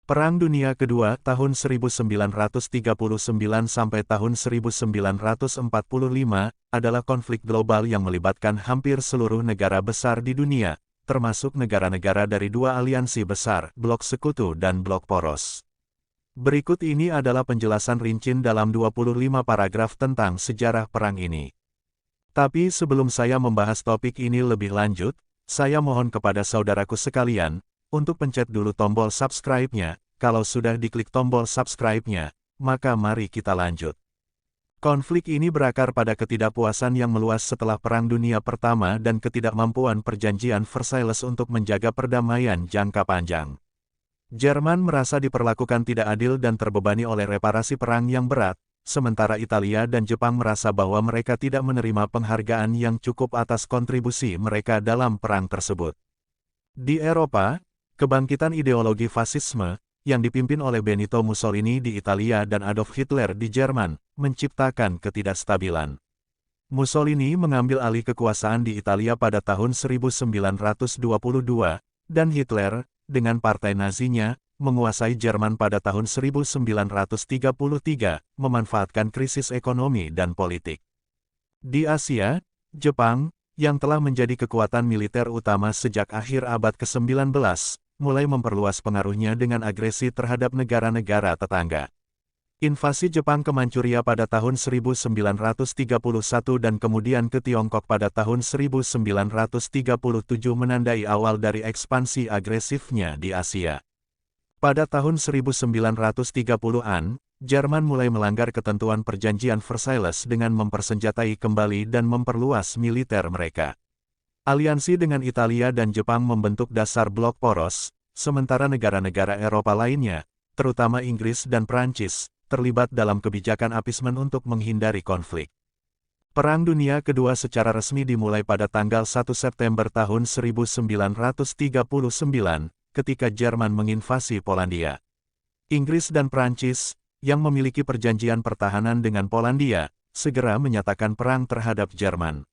Perang Dunia Kedua tahun 1939 sampai tahun 1945 adalah konflik global yang melibatkan hampir seluruh negara besar di dunia, termasuk negara-negara dari dua aliansi besar, Blok Sekutu dan Blok Poros. Berikut ini adalah penjelasan rinci dalam 25 paragraf tentang sejarah perang ini. Tapi sebelum saya membahas topik ini lebih lanjut, saya mohon kepada saudaraku sekalian, untuk pencet dulu tombol subscribe-nya. Kalau sudah diklik tombol subscribe-nya, maka mari kita lanjut. Konflik ini berakar pada ketidakpuasan yang meluas setelah Perang Dunia Pertama dan ketidakmampuan Perjanjian Versailles untuk menjaga perdamaian jangka panjang. Jerman merasa diperlakukan tidak adil dan terbebani oleh reparasi perang yang berat, sementara Italia dan Jepang merasa bahwa mereka tidak menerima penghargaan yang cukup atas kontribusi mereka dalam perang tersebut. Di Eropa, kebangkitan ideologi fasisme, yang dipimpin oleh Benito Mussolini di Italia dan Adolf Hitler di Jerman, menciptakan ketidakstabilan. Mussolini mengambil alih kekuasaan di Italia pada tahun 1922, dan Hitler, dengan partai Nazinya, menguasai Jerman pada tahun 1933, memanfaatkan krisis ekonomi dan politik. Di Asia, Jepang, yang telah menjadi kekuatan militer utama sejak akhir abad ke-19, mulai memperluas pengaruhnya dengan agresi terhadap negara-negara tetangga. Invasi Jepang ke Manchuria pada tahun 1931 dan kemudian ke Tiongkok pada tahun 1937 menandai awal dari ekspansi agresifnya di Asia. Pada tahun 1930-an, Jerman mulai melanggar ketentuan Perjanjian Versailles dengan mempersenjatai kembali dan memperluas militer mereka. Aliansi dengan Italia dan Jepang membentuk dasar Blok Poros, sementara negara-negara Eropa lainnya, terutama Inggris dan Prancis, terlibat dalam kebijakan appeasement untuk menghindari konflik. Perang Dunia Kedua secara resmi dimulai pada tanggal 1 September tahun 1939, ketika Jerman menginvasi Polandia. Inggris dan Prancis, yang memiliki perjanjian pertahanan dengan Polandia, segera menyatakan perang terhadap Jerman.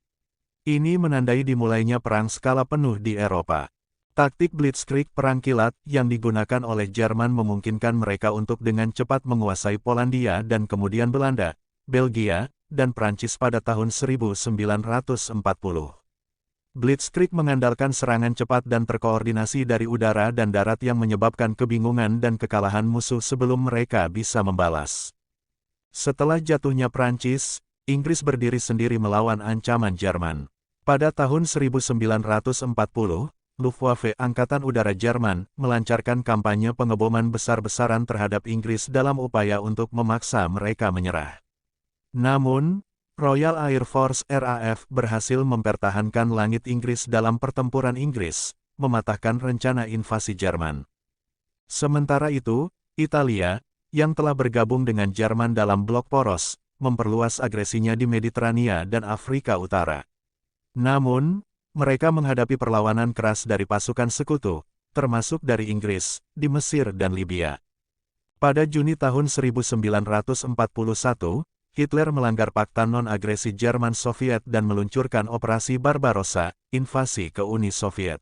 Ini menandai dimulainya perang skala penuh di Eropa. Taktik Blitzkrieg perang kilat yang digunakan oleh Jerman memungkinkan mereka untuk dengan cepat menguasai Polandia dan kemudian Belanda, Belgia, dan Prancis pada tahun 1940. Blitzkrieg mengandalkan serangan cepat dan terkoordinasi dari udara dan darat yang menyebabkan kebingungan dan kekalahan musuh sebelum mereka bisa membalas. Setelah jatuhnya Prancis, Inggris berdiri sendiri melawan ancaman Jerman. Pada tahun 1940, Luftwaffe Angkatan Udara Jerman melancarkan kampanye pengeboman besar-besaran terhadap Inggris dalam upaya untuk memaksa mereka menyerah. Namun, Royal Air Force RAF berhasil mempertahankan langit Inggris dalam pertempuran Inggris, mematahkan rencana invasi Jerman. Sementara itu, Italia, yang telah bergabung dengan Jerman dalam Blok Poros, memperluas agresinya di Mediterania dan Afrika Utara. Namun, mereka menghadapi perlawanan keras dari pasukan sekutu, termasuk dari Inggris, di Mesir dan Libya. Pada Juni tahun 1941, Hitler melanggar Pakta Non-Agresi Jerman-Soviet dan meluncurkan Operasi Barbarossa, invasi ke Uni Soviet.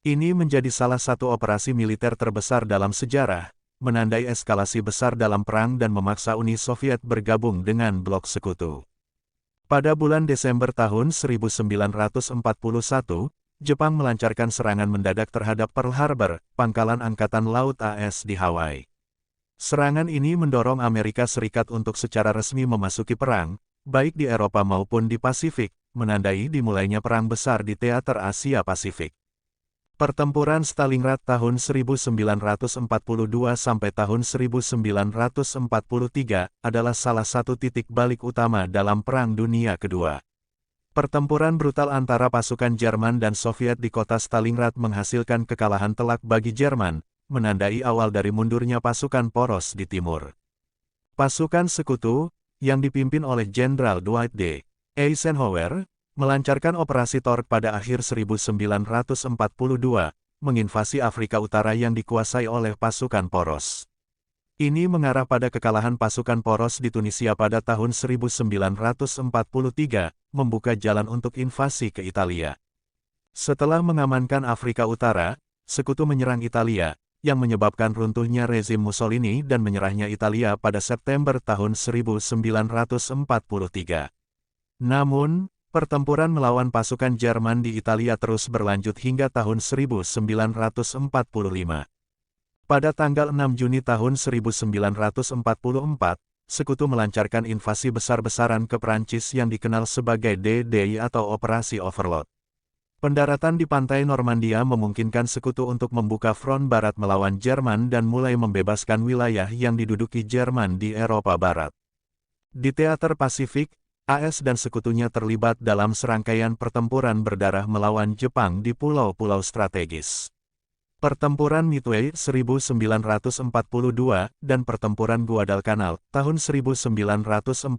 Ini menjadi salah satu operasi militer terbesar dalam sejarah, menandai eskalasi besar dalam perang dan memaksa Uni Soviet bergabung dengan Blok Sekutu. Pada bulan Desember tahun 1941, Jepang melancarkan serangan mendadak terhadap Pearl Harbor, pangkalan Angkatan Laut AS di Hawaii. Serangan ini mendorong Amerika Serikat untuk secara resmi memasuki perang, baik di Eropa maupun di Pasifik, menandai dimulainya perang besar di teater Asia Pasifik. Pertempuran Stalingrad tahun 1942 sampai tahun 1943 adalah salah satu titik balik utama dalam Perang Dunia Kedua. Pertempuran brutal antara pasukan Jerman dan Soviet di kota Stalingrad menghasilkan kekalahan telak bagi Jerman, menandai awal dari mundurnya pasukan poros di timur. Pasukan sekutu, yang dipimpin oleh Jenderal Dwight D. Eisenhower, melancarkan operasi Torch pada akhir 1942, menginvasi Afrika Utara yang dikuasai oleh pasukan poros. Ini mengarah pada kekalahan pasukan poros di Tunisia pada tahun 1943, membuka jalan untuk invasi ke Italia. Setelah mengamankan Afrika Utara, Sekutu menyerang Italia, yang menyebabkan runtuhnya rezim Mussolini dan menyerahnya Italia pada September tahun 1943. Namun, pertempuran melawan pasukan Jerman di Italia terus berlanjut hingga tahun 1945. Pada tanggal 6 Juni tahun 1944, Sekutu melancarkan invasi besar-besaran ke Prancis yang dikenal sebagai D-Day atau Operasi Overlord. Pendaratan di pantai Normandia memungkinkan Sekutu untuk membuka front barat melawan Jerman dan mulai membebaskan wilayah yang diduduki Jerman di Eropa Barat. Di teater Pasifik, AS dan sekutunya terlibat dalam serangkaian pertempuran berdarah melawan Jepang di pulau-pulau strategis. Pertempuran Midway 1942 dan Pertempuran Guadalcanal tahun 1942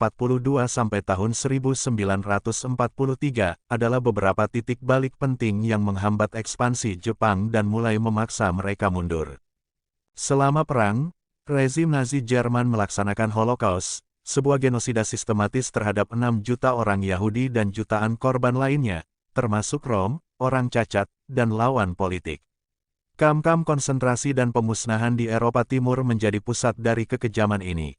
sampai tahun 1943 adalah beberapa titik balik penting yang menghambat ekspansi Jepang dan mulai memaksa mereka mundur. Selama perang, rezim Nazi Jerman melaksanakan Holocaust, sebuah genosida sistematis terhadap 6 juta orang Yahudi dan jutaan korban lainnya, termasuk Rom, orang cacat, dan lawan politik. Kamp-kamp konsentrasi dan pemusnahan di Eropa Timur menjadi pusat dari kekejaman ini.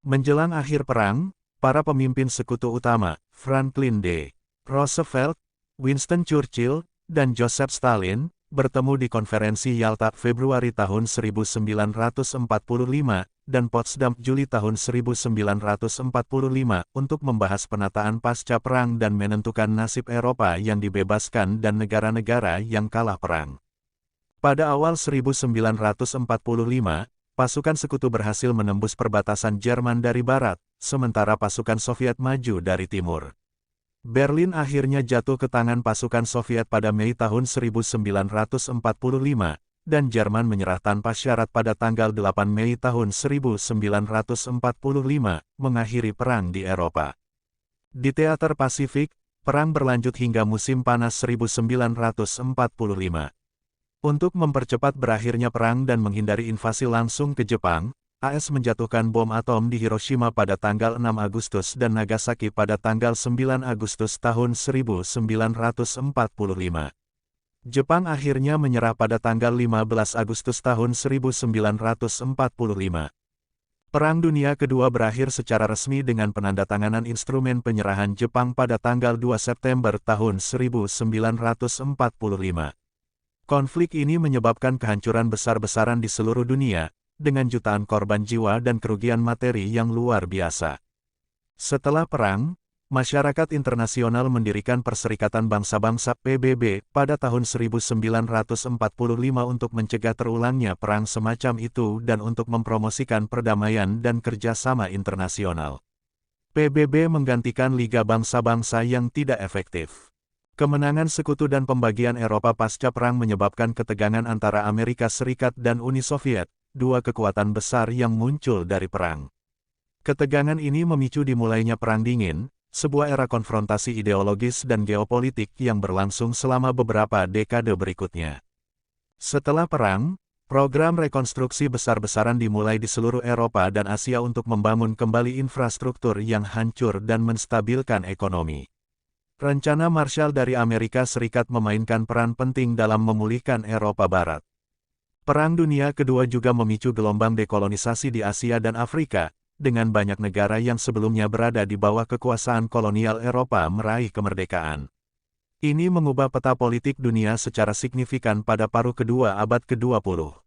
Menjelang akhir perang, para pemimpin sekutu utama, Franklin D. Roosevelt, Winston Churchill, dan Joseph Stalin, bertemu di konferensi Yalta Februari tahun 1945, dan Potsdam Juli tahun 1945 untuk membahas penataan pasca perang dan menentukan nasib Eropa yang dibebaskan dan negara-negara yang kalah perang. Pada awal 1945, pasukan sekutu berhasil menembus perbatasan Jerman dari barat, sementara pasukan Soviet maju dari timur. Berlin akhirnya jatuh ke tangan pasukan Soviet pada Mei tahun 1945, dan Jerman menyerah tanpa syarat pada tanggal 8 Mei tahun 1945, mengakhiri perang di Eropa. Di teater Pasifik, perang berlanjut hingga musim panas 1945. Untuk mempercepat berakhirnya perang dan menghindari invasi langsung ke Jepang, AS menjatuhkan bom atom di Hiroshima pada tanggal 6 Agustus dan Nagasaki pada tanggal 9 Agustus tahun 1945. Jepang akhirnya menyerah pada tanggal 15 Agustus tahun 1945. Perang Dunia Kedua berakhir secara resmi dengan penandatanganan instrumen penyerahan Jepang pada tanggal 2 September tahun 1945. Konflik ini menyebabkan kehancuran besar-besaran di seluruh dunia, dengan jutaan korban jiwa dan kerugian materi yang luar biasa. Setelah perang, masyarakat internasional mendirikan Perserikatan Bangsa-Bangsa (PBB) pada tahun 1945 untuk mencegah terulangnya perang semacam itu dan untuk mempromosikan perdamaian dan kerjasama internasional. PBB menggantikan Liga Bangsa-Bangsa yang tidak efektif. Kemenangan Sekutu dan pembagian Eropa pasca perang menyebabkan ketegangan antara Amerika Serikat dan Uni Soviet, dua kekuatan besar yang muncul dari perang. Ketegangan ini memicu dimulainya Perang Dingin, sebuah era konfrontasi ideologis dan geopolitik yang berlangsung selama beberapa dekade berikutnya. Setelah perang, program rekonstruksi besar-besaran dimulai di seluruh Eropa dan Asia untuk membangun kembali infrastruktur yang hancur dan menstabilkan ekonomi. Rencana Marshall dari Amerika Serikat memainkan peran penting dalam memulihkan Eropa Barat. Perang Dunia Kedua juga memicu gelombang dekolonisasi di Asia dan Afrika, dengan banyak negara yang sebelumnya berada di bawah kekuasaan kolonial Eropa meraih kemerdekaan. Ini mengubah peta politik dunia secara signifikan pada paruh kedua abad ke-20.